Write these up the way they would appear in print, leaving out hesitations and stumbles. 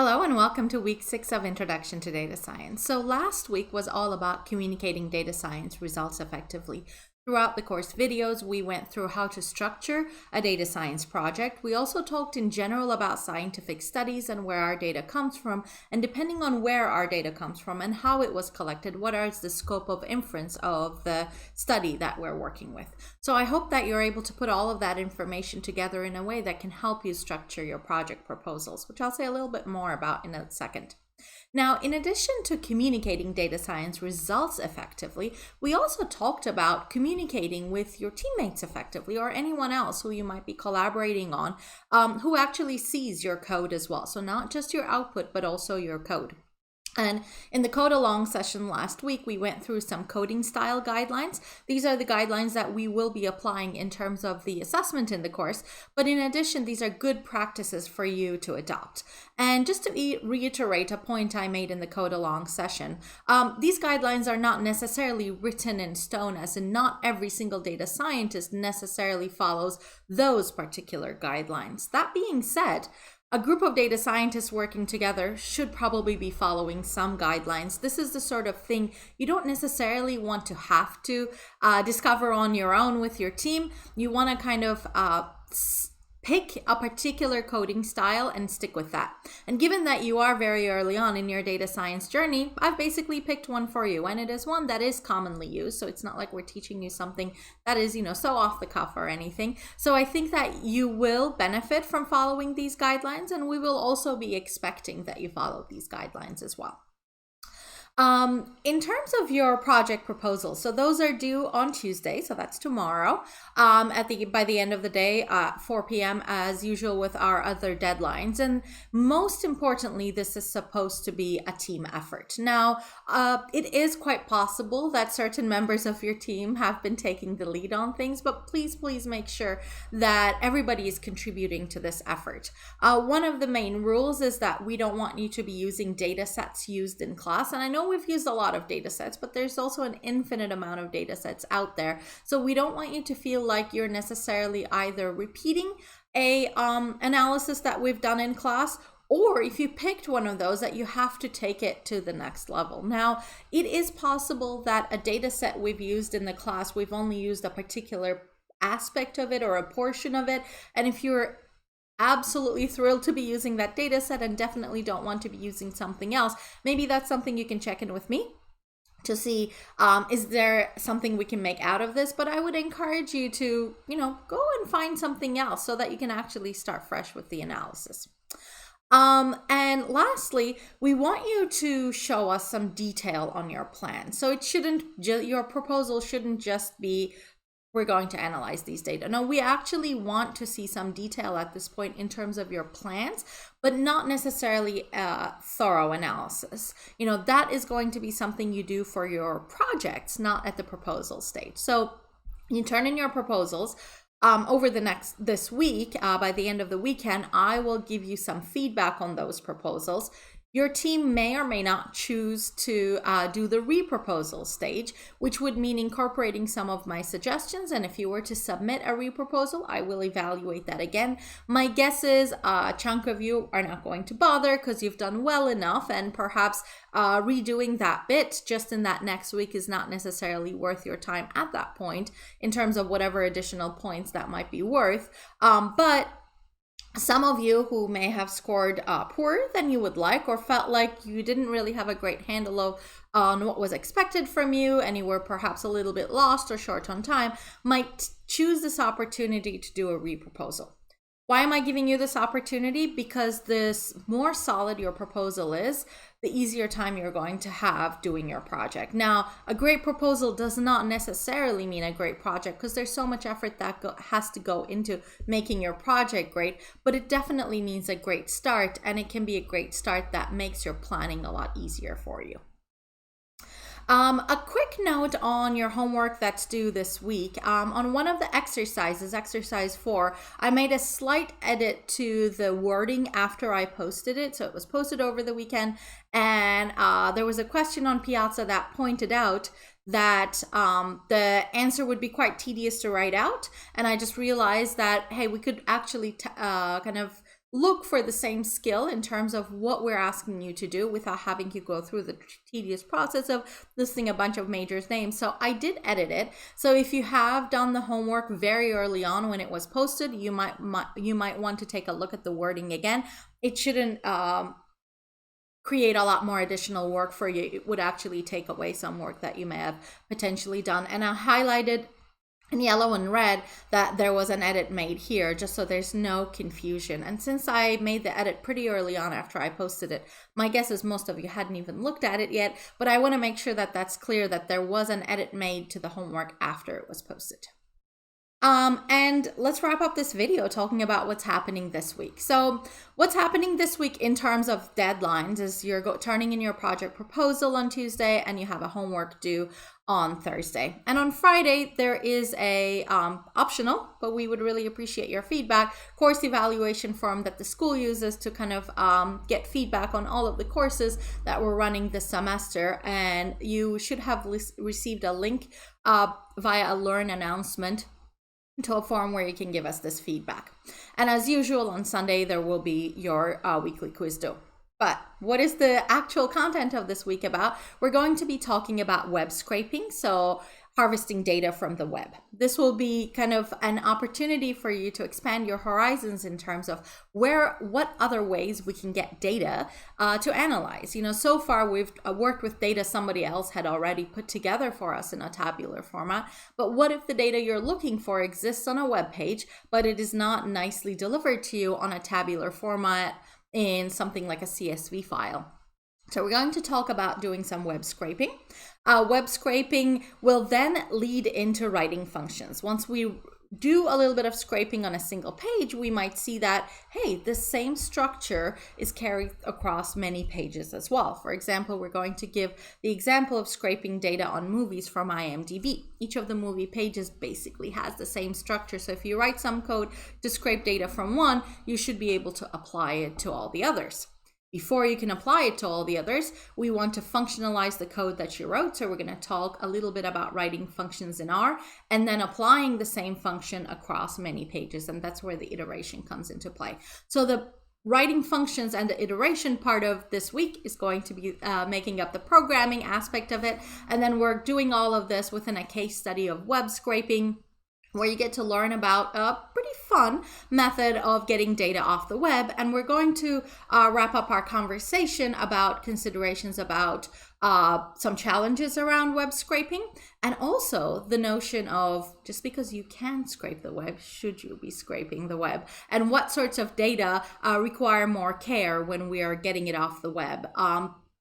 Hello and welcome to week 6 of Introduction to Data Science. So last week was all about communicating data science results effectively. Throughout the course videos, we went through how to structure a data science project. We also talked in general about scientific studies and where our data comes from, and depending on where our data comes from and how it was collected, what is the scope of inference of the study that we're working with. So I hope that you're able to put all of that information together in a way that can help you structure your project proposals, which I'll say a little bit more about in a second. Now, in addition to communicating data science results effectively, we also talked about communicating with your teammates effectively or anyone else who you might be collaborating on, who actually sees your code as well. So not just your output, but also your code. And in the Code Along session last week, we went through some coding style guidelines. These are the guidelines that we will be applying in terms of the assessment in the course. But in addition, these are good practices for you to adopt. And just to reiterate a point I made in the Code Along session, these guidelines are not necessarily written in stone, as in not every single data scientist necessarily follows those particular guidelines. That being said, a group of data scientists working together should probably be following some guidelines. This is the sort of thing you don't necessarily want to have to discover on your own with your team. You want to kind of pick a particular coding style and stick with that. And given that you are very early on in your data science journey, I've basically picked one for you, and it is one that is commonly used. So it's not like we're teaching you something that is, so off the cuff or anything. So I think that you will benefit from following these guidelines, and we will also be expecting that you follow these guidelines as well. In terms of your project proposals, so those are due on Tuesday, so that's tomorrow, by the end of the day, 4 p.m. as usual with our other deadlines. And most importantly, this is supposed to be a team effort. Now, it is quite possible that certain members of your team have been taking the lead on things, but please make sure that everybody is contributing to this effort. One of the main rules is that we don't want you to be using data sets used in class, and I know we've used a lot of data sets, but there's also an infinite amount of data sets out there. So we don't want you to feel like you're necessarily either repeating a analysis that we've done in class, or if you picked one of those, that you have to take it to the next level. Now, it is possible that a data set we've used in the class, we've only used a particular aspect of it or a portion of it. And if you're absolutely thrilled to be using that data set and definitely don't want to be using something else, maybe that's something you can check in with me to see, is there something we can make out of this? But I would encourage you to, go and find something else so that you can actually start fresh with the analysis. And lastly, we want you to show us some detail on your plan. So your proposal shouldn't just be, we're going to analyze these data. No, we actually want to see some detail at this point in terms of your plans, but not necessarily a thorough analysis. That is going to be something you do for your projects, not at the proposal stage. So you turn in your proposals. Over this week, by the end of the weekend, I will give you some feedback on those proposals. Your team may or may not choose to do the reproposal stage, which would mean incorporating some of my suggestions. And if you were to submit a reproposal, I will evaluate that again. My guess is a chunk of you are not going to bother because you've done well enough, and perhaps redoing that bit just in that next week is not necessarily worth your time at that point in terms of whatever additional points that might be worth. But some of you who may have scored poorer than you would like, or felt like you didn't really have a great handle on what was expected from you, and you were perhaps a little bit lost or short on time, might choose this opportunity to do a reproposal. Why am I giving you this opportunity? Because the more solid your proposal is, the easier time you're going to have doing your project. Now, a great proposal does not necessarily mean a great project, because there's so much effort that has to go into making your project great, but it definitely means a great start, and it can be a great start that makes your planning a lot easier for you. A quick note on your homework that's due this week. On one of the exercises, exercise 4, I made a slight edit to the wording after I posted it. So it was posted over the weekend, and there was a question on Piazza that pointed out that the answer would be quite tedious to write out. And I just realized that, hey, we could actually kind of look for the same skill in terms of what we're asking you to do without having you go through the tedious process of listing a bunch of majors' names. So I did edit it. So if you have done the homework very early on when it was posted, you might want to take a look at the wording again. It shouldn't create a lot more additional work for you. It would actually take away some work that you may have potentially done. And I highlighted in yellow and red that there was an edit made here, just so there's no confusion. And since I made the edit pretty early on after I posted it, my guess is most of you hadn't even looked at it yet, but I want to make sure that that's clear that there was an edit made to the homework after it was posted. And let's wrap up this video talking about what's happening this week. So what's happening this week in terms of deadlines is you're turning in your project proposal on Tuesday and you have a homework due on Thursday. And on Friday, there is a optional, but we would really appreciate your feedback, course evaluation form that the school uses to kind of get feedback on all of the courses that we're running this semester. And you should have received a link via a Learn announcement to a form where you can give us this feedback. And as usual, on Sunday, there will be your weekly quiz due. But what is the actual content of this week about? We're going to be talking about web scraping, so harvesting data from the web. This will be kind of an opportunity for you to expand your horizons in terms of what other ways we can get data to analyze. You know, so far we've worked with data somebody else had already put together for us in a tabular format. But what if the data you're looking for exists on a web page, but it is not nicely delivered to you on a tabular format in something like a CSV file? So we're going to talk about doing some web scraping. Web scraping will then lead into writing functions. Once we do a little bit of scraping on a single page, we might see that, hey, the same structure is carried across many pages as well. For example, we're going to give the example of scraping data on movies from IMDb. Each of the movie pages basically has the same structure. So if you write some code to scrape data from one, you should be able to apply it to all the others. Before you can apply it to all the others, we want to functionalize the code that you wrote. So we're going to talk a little bit about writing functions in R and then applying the same function across many pages. And that's where the iteration comes into play. So the writing functions and the iteration part of this week is going to be making up the programming aspect of it. And then we're doing all of this within a case study of web scraping, where you get to learn about a pretty fun method of getting data off the web. And we're going to wrap up our conversation about considerations about some challenges around web scraping, and also the notion of just because you can scrape the web, should you be scraping the web? And what sorts of data require more care when we are getting it off the web?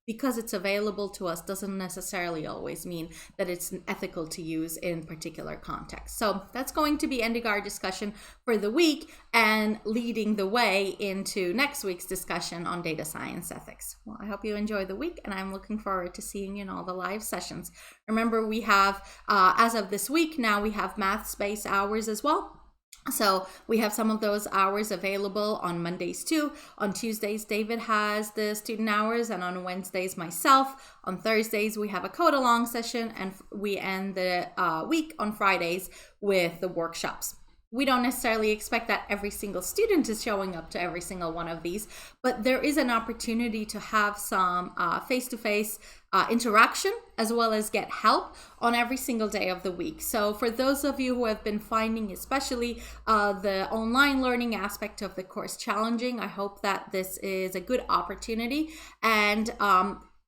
Because it's available to us doesn't necessarily always mean that it's ethical to use in particular contexts. So that's going to be ending our discussion for the week and leading the way into next week's discussion on data science ethics. Well, I hope you enjoy the week, and I'm looking forward to seeing you in all the live sessions. Remember, we have, as of this week, now we have math space hours as well. So we have some of those hours available on Mondays too. On Tuesdays, David has the student hours, and on Wednesdays, myself. On Thursdays, we have a code along session, and we end the week on Fridays with the workshops. We don't necessarily expect that every single student is showing up to every single one of these, but there is an opportunity to have some face-to-face interaction as well as get help on every single day of the week. So for those of you who have been finding especially the online learning aspect of the course challenging, I hope that this is a good opportunity. And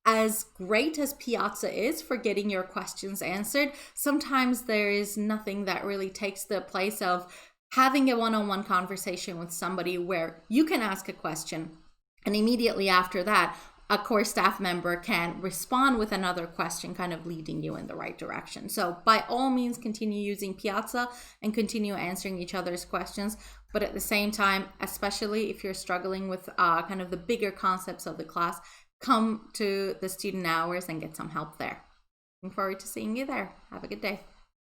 as great as Piazza is for getting your questions answered, sometimes there is nothing that really takes the place of having a one-on-one conversation with somebody where you can ask a question, and immediately after that, a core staff member can respond with another question, kind of leading you in the right direction. So by all means, continue using Piazza and continue answering each other's questions. But at the same time, especially if you're struggling with kind of the bigger concepts of the class, come to the student hours and get some help there. Looking forward to seeing you there. Have a good day.